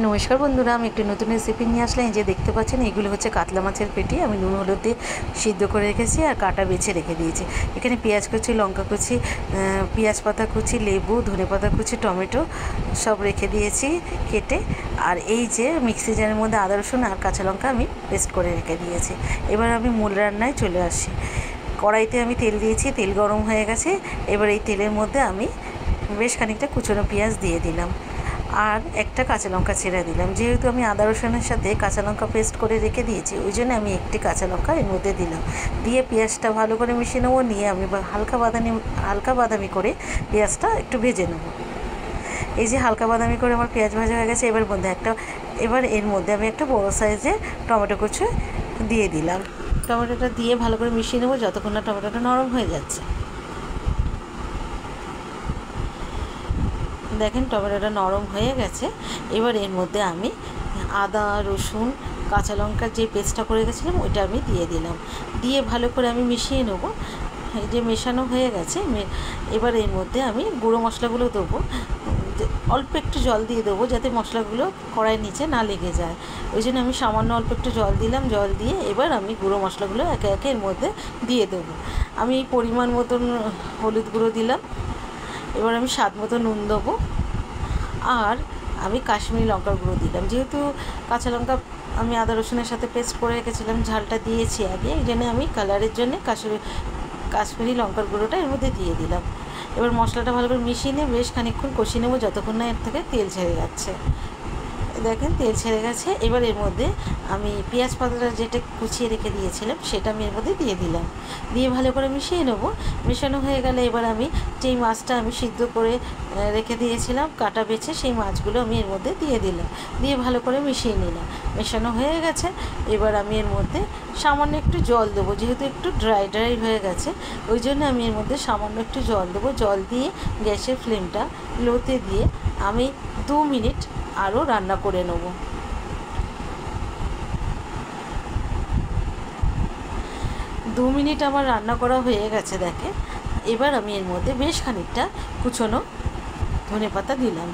নমস্কার বন্ধুরা, আমি একটি নতুন রেসিপি নিয়ে আসলাম। এই যে দেখতে পাচ্ছেন, এগুলো হচ্ছে কাতলা মাছের পেটি। আমি নুন হলুদ দিয়ে সিদ্ধ করে রেখেছি আর কাটা বেছে রেখে দিয়েছি। এখানে পেঁয়াজ কুচি, লঙ্কা কুচি, পেঁয়াজ পাতা কুচি, লেবু, ধনে পাতা কুচি, টমেটো সব রেখে দিয়েছি কেটে। আর এই যে মিক্সি জারের মধ্যে আদা রসুন আর কাঁচা লঙ্কা আমি পেস্ট করে রেখে দিয়েছি। এবার আমি মূল রান্নায় চলে আসি। কড়াইতে আমি তেল দিয়েছি, তেল গরম হয়ে গেছে। এবার এই তেলের মধ্যে আমি বেশ খানিকটা কুচনো পেঁয়াজ দিয়ে দিলাম আর একটা কাঁচা লঙ্কা ছেড়ে দিলাম। যেহেতু আমি আদা রসুনের সাথে কাঁচা লঙ্কা পেস্ট করে রেখে দিয়েছি, ওই জন্য আমি একটি কাঁচা লঙ্কা এর মধ্যে দিলাম। দিয়ে পেঁয়াজটা ভালো করে মিশিয়ে নেবো। নিয়ে আমি হালকা বাদামি করে পেঁয়াজটা একটু ভেজে নেবো। এই যে হালকা বাদামি করে আমার পেঁয়াজ ভাজা হয়ে গেছে। এবার এর মধ্যে আমি একটা বড়ো সাইজের টমেটো কুচি দিয়ে দিলাম। টমেটোটা দিয়ে ভালো করে মিশিয়ে নেবো যতক্ষণ না টমেটোটা নরম হয়ে যাচ্ছে। দেখেন টমেটোটা নরম হয়ে গেছে। এবার এর মধ্যে আমি আদা রসুন কাঁচা লঙ্কার যে পেস্টটা করে গেছিলাম ওইটা আমি দিয়ে দিলাম। দিয়ে ভালো করে আমি মিশিয়ে নেব। এই যে মেশানো হয়ে গেছে। এবার এর মধ্যে আমি গুঁড়ো মশলাগুলো দেবো। অল্প একটু জল দিয়ে দেবো যাতে মশলাগুলো কড়াইয়ের নিচে না লেগে যায়। ওই জন্য আমি সামান্য অল্প একটু জল দিলাম। জল দিয়ে এবার আমি গুঁড়ো মশলাগুলো একে একে এর মধ্যে দিয়ে দেবো। আমি পরিমাণ মতন হলুদ গুঁড়ো দিলাম। এবার আমি স্বাদ মতো নুন দেবো আর আমি কাশ্মীরি লঙ্কার গুঁড়ো দিলাম। যেহেতু কাঁচা লঙ্কা আমি আদা রসুনের সাথে পেস্ট করে রেখেছিলাম, ঝালটা দিয়েছি আগে, এই জন্য আমি কালারের জন্য কাশ্মীরি লঙ্কার গুঁড়োটা এর মধ্যে দিয়ে দিলাম। এবার মশলাটা ভালো করে মিশিয়ে নিয়ে বেশ খানিকক্ষণ কষিয়ে নেবো যতক্ষণ না এর থেকে তেল ছেড়ে যাচ্ছে। দেখেন তেল ছেড়ে গেছে। এবার এর মধ্যে আমি পেঁয়াজ পাতাটা যেটা কুচিয়ে রেখে দিয়েছিলাম সেটা আমি এর মধ্যে দিয়ে দিলাম। দিয়ে ভালো করে মিশিয়ে নেবো। মেশানো হয়ে গেলে এবার আমি যেই মাছটা আমি সিদ্ধ করে রেখে দিয়েছিলাম কাটা বেছে, সেই মাছগুলো আমি এর মধ্যে দিয়ে দিলাম। দিয়ে ভালো করে মিশিয়ে নিলাম। মেশানো হয়ে গেছে। এবার আমি এর মধ্যে সামান্য একটু জল দেবো। যেহেতু একটু ড্রাই হয়ে গেছে, ওই জন্য আমি এর মধ্যে সামান্য একটু জল দেবো। জল দিয়ে গ্যাসের ফ্লেমটা লোতে দিয়ে আমি 2 মিনিট আরও রান্না করে নেব। 2 মিনিট আমার রান্না করা হয়ে গেছে দেখে। এবার আমি এর মধ্যে বেশ খানিকটা কুচনো ধনে পাতা দিলাম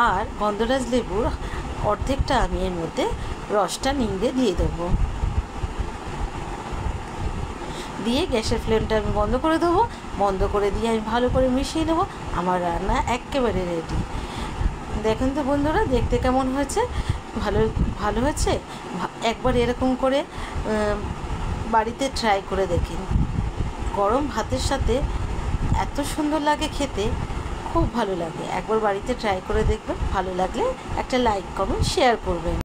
আর গন্ধরাজ লেবুর অর্ধেকটা আমি এর মধ্যে রসটা নিংড়ে দিয়ে দেবো। দিয়ে গ্যাসের ফ্লেমটা আমি বন্ধ করে দেবো। বন্ধ করে দিয়ে আমি ভালো করে মিশিয়ে নেবো। আমার রান্না একেবারে রেডি। দেখেন তো বন্ধুরা, দেখতে কেমন হয়েছে? ভালো হয়েছে। একবার এরকম করে বাড়িতে ট্রাই করে দেখেন। গরম ভাতের সাথে এত সুন্দর লাগে খেতে, খুব ভালো লাগে। একবার বাড়িতে ট্রাই করে দেখবেন। ভালো লাগলে একটা লাইক কমেন্ট শেয়ার করবেন।